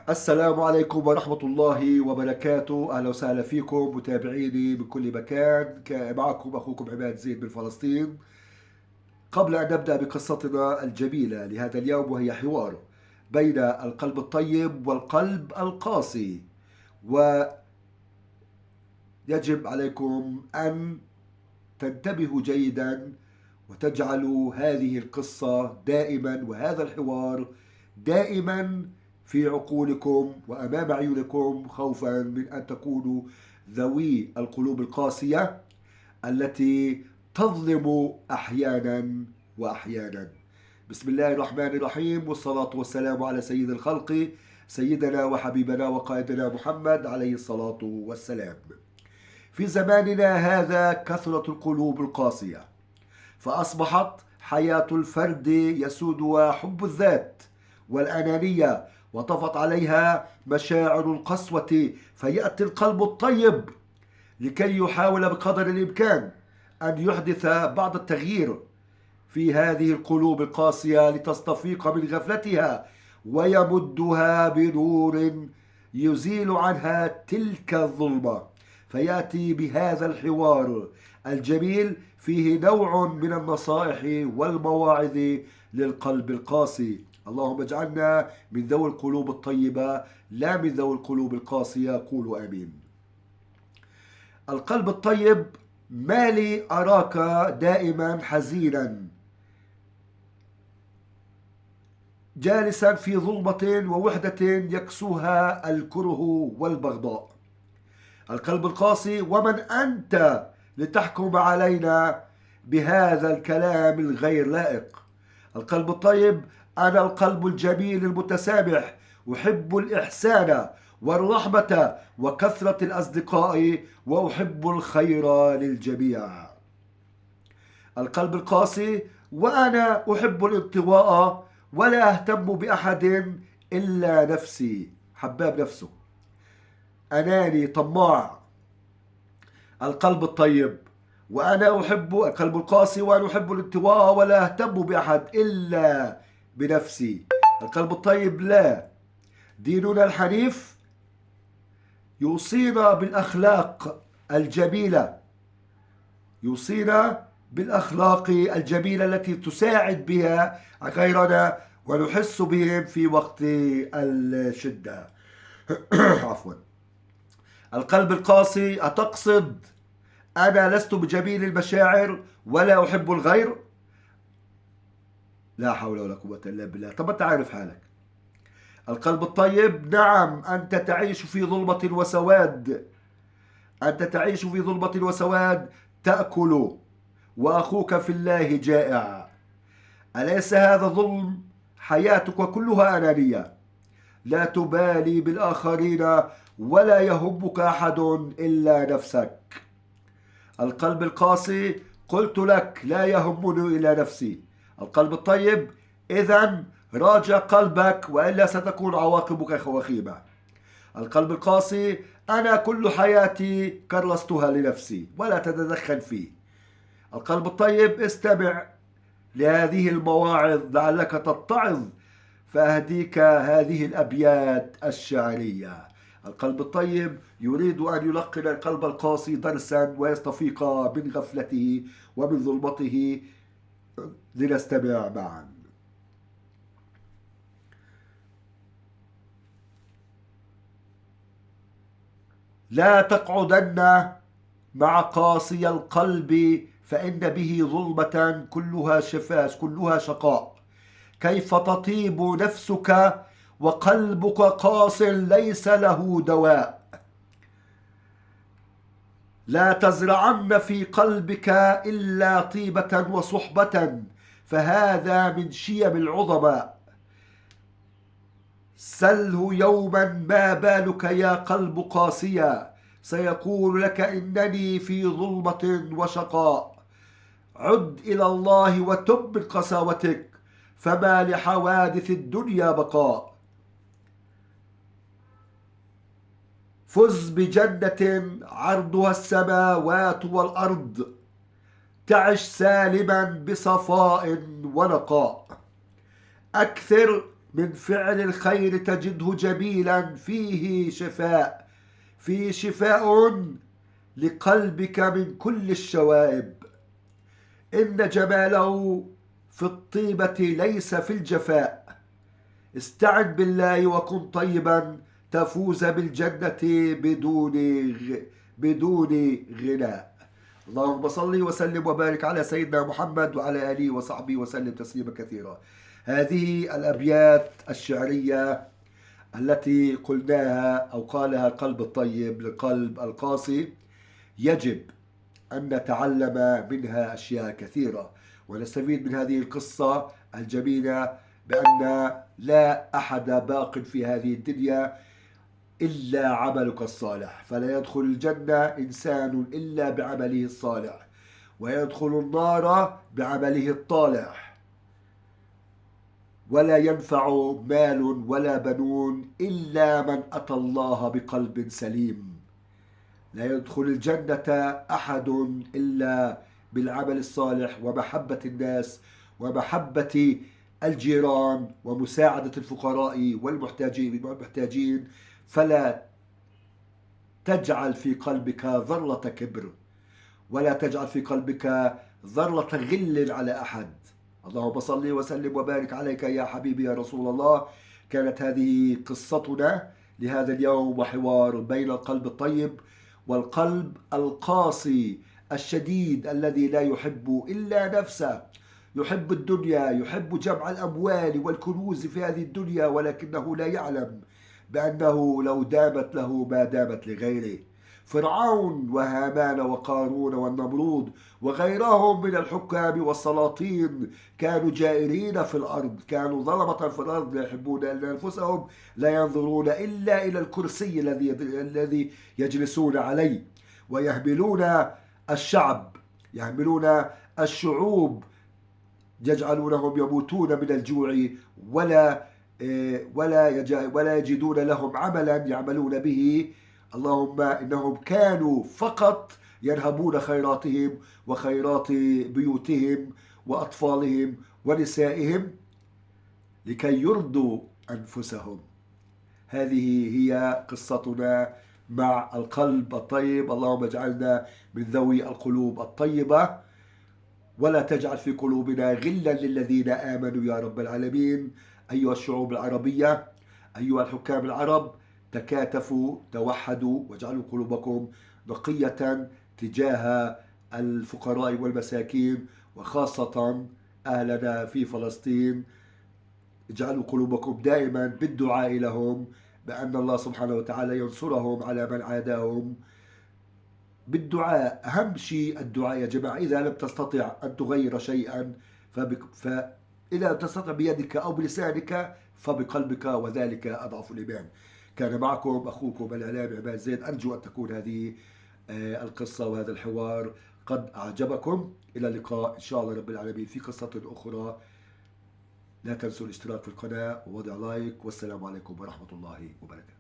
السلام عليكم ورحمة الله وبركاته. أهلا وسهلا فيكم متابعيني من كل مكان. معكم أخوكم عماد زين من فلسطين. قبل أن نبدأ بقصتنا الجميلة لهذا اليوم، وهي حوار بين القلب الطيب والقلب القاسي، ويجب عليكم أن تنتبهوا جيدا وتجعلوا هذه القصة دائما وهذا الحوار دائما في عقولكم وأمام عيونكم، خوفا من أن تكونوا ذوي القلوب القاسية التي تظلم أحيانا وأحيانا. بسم الله الرحمن الرحيم، والصلاة والسلام على سيد الخلق، سيدنا وحبيبنا وقائدنا محمد عليه الصلاة والسلام. في زماننا هذا كثرت القلوب القاسية، فأصبحت حياة الفرد يسودها حب الذات والأنانية، وطفت عليها مشاعر القسوة، فيأتي القلب الطيب لكي يحاول بقدر الإمكان أن يحدث بعض التغيير في هذه القلوب القاسية لتستفيق من غفلتها، ويمدها بنور يزيل عنها تلك الظلمة. فيأتي بهذا الحوار الجميل فيه نوع من النصائح والمواعظ للقلب القاسي. اللهم اجعلنا من ذوي القلوب الطيبة لا من ذوي القلوب القاسية. قولوا آمين. القلب الطيب: ما لي أراك دائما حزينا، جالسا في ظلمة ووحدة يكسوها الكره والبغضاء. القلب القاسي: ومن أنت لتحكم علينا بهذا الكلام الغير لائق؟ القلب الطيب: أنا القلب الجميل المتسامح، أحب الإحسان والرحمة وكثرة الأصدقاء، وأحب الخير للجميع. القلب القاسي: وأنا أحب الانطواء ولا أهتم بأحد إلا نفسي. حباب نفسه، أناني، طماع. القلب الطيب: وأنا أحب القلب القاسي: وأنا أحب الانطواء ولا أهتم بأحد إلا بنفسي. القلب الطيب: لا، ديننا الحنيف يوصينا بالأخلاق الجميلة، يوصينا بالأخلاق الجميلة التي تساعد بها غيرنا ونحس بهم في وقت الشدة. عفوا. القلب القاسي: أتقصد أنا لست بجميل المشاعر ولا أحب الغير؟ لا حول ولا قوة إلا بالله. طب أنت عارف حالك. القلب الطيب: نعم، أنت تعيش في ظلمة وسواد، أنت تعيش في ظلمة وسواد، تأكل وأخوك في الله جائع. أليس هذا ظلم؟ حياتك كلها أنانية، لا تبالي بالآخرين ولا يهمك أحد إلا نفسك. القلب القاسي: قلت لك لا يهمني إلا نفسي. القلب الطيب: إذن راجع قلبك وإلا ستكون عواقبك وخيمة. القلب القاسي: أنا كل حياتي كرستها لنفسي ولا تتدخل فيه. القلب الطيب: استمع لهذه المواعظ لعلك تتعظ، فأهديك هذه الأبيات الشعرية. القلب الطيب يريد أن يلقن القلب القاسي درسا ويستفيق من غفلته ومن ظلمته. لنستمع معا. لا تقعدن مع قاسي القلب، فإن به ظلمة كلها شفاش، كلها شقاء. كيف تطيب نفسك وقلبك قاس ليس له دواء؟ لا تزرعن في قلبك إلا طيبة وصحبة، فهذا من شيم العظماء. سله يوما ما بالك يا قلب قاسيا، سيقول لك إنني في ظلمة وشقاء. عد إلى الله وتب من قساوتك، فما لحوادث الدنيا بقاء. فز بجنة عرضها السماوات والأرض، تعش سالما بصفاء ونقاء. أكثر من فعل الخير تجده جميلا، فيه شفاء، فيه شفاء لقلبك من كل الشوائب. إن جماله في الطيبة ليس في الجفاء. استعن بالله وكن طيبا تفوز بالجنة بدون غناء. اللهم صل وسلم وبارك على سيدنا محمد وعلى آله وصحبه وسلم تسليما كثيرا. هذه الأبيات الشعرية التي قلناها أو قالها القلب الطيب للقلب القاسي يجب أن نتعلم منها أشياء كثيرة، ونستفيد من هذه القصة الجميلة بأن لا أحد باق في هذه الدنيا إلا عملك الصالح، فلا يدخل الجنة إنسان إلا بعمله الصالح، ويدخل النار بعمله الطالح. ولا ينفع مال ولا بنون إلا من أتى الله بقلب سليم. لا يدخل الجنة أحد إلا بالعمل الصالح ومحبة الناس ومحبة الجيران ومساعدة الفقراء والمحتاجين. فلا تجعل في قلبك ذرة كبر، ولا تجعل في قلبك ذرة غل على أحد. اللهم صل وسلم وبارك عليك يا حبيبي يا رسول الله. كانت هذه قصتنا لهذا اليوم، وحوار بين القلب الطيب والقلب القاسي الشديد الذي لا يحب إلا نفسه، يحب الدنيا، يحب جمع الأموال والكنوز في هذه الدنيا، ولكنه لا يعلم بأنه لو دامت له ما دامت لغيره. فرعون وهامان وقارون والنمرود وغيرهم من الحكام والسلاطين كانوا جائرين في الأرض، كانوا ظلمة في الأرض، لا يحبون إلا أنفسهم، لا ينظرون إلا إلى الكرسي الذي يجلسون عليه، ويهملون الشعب، يهملون الشعوب، يجعلونهم يموتون من الجوع ولا يجدون لهم عملا يعملون به. اللهم إنهم كانوا فقط ينهبون خيراتهم وخيرات بيوتهم وأطفالهم ونسائهم لكي يرضوا أنفسهم. هذه هي قصتنا مع القلب الطيب. اللهم اجعلنا من ذوي القلوب الطيبة، ولا تجعل في قلوبنا غلا للذين آمنوا يا رب العالمين. أيها الشعوب العربية، أيها الحكام العرب، تكاتفوا، توحدوا، واجعلوا قلوبكم نقية تجاه الفقراء والمساكين، وخاصة أهلنا في فلسطين. اجعلوا قلوبكم دائما بالدعاء لهم بأن الله سبحانه وتعالى ينصرهم على من عاداهم. بالدعاء، أهم شيء الدعاء يا جماعة. إذا لم تستطع أن تغير شيئا إذا تستطيع بيدك أو بلسانك فبقلبك، وذلك أضعف الإيمان. كان معكم أخوكم الإعلامي عماد زيد. أرجو أن تكون هذه القصة وهذا الحوار قد أعجبكم. إلى اللقاء إن شاء الله رب العالمين في قصة أخرى. لا تنسوا الاشتراك في القناة ووضع لايك، والسلام عليكم ورحمة الله وبركاته.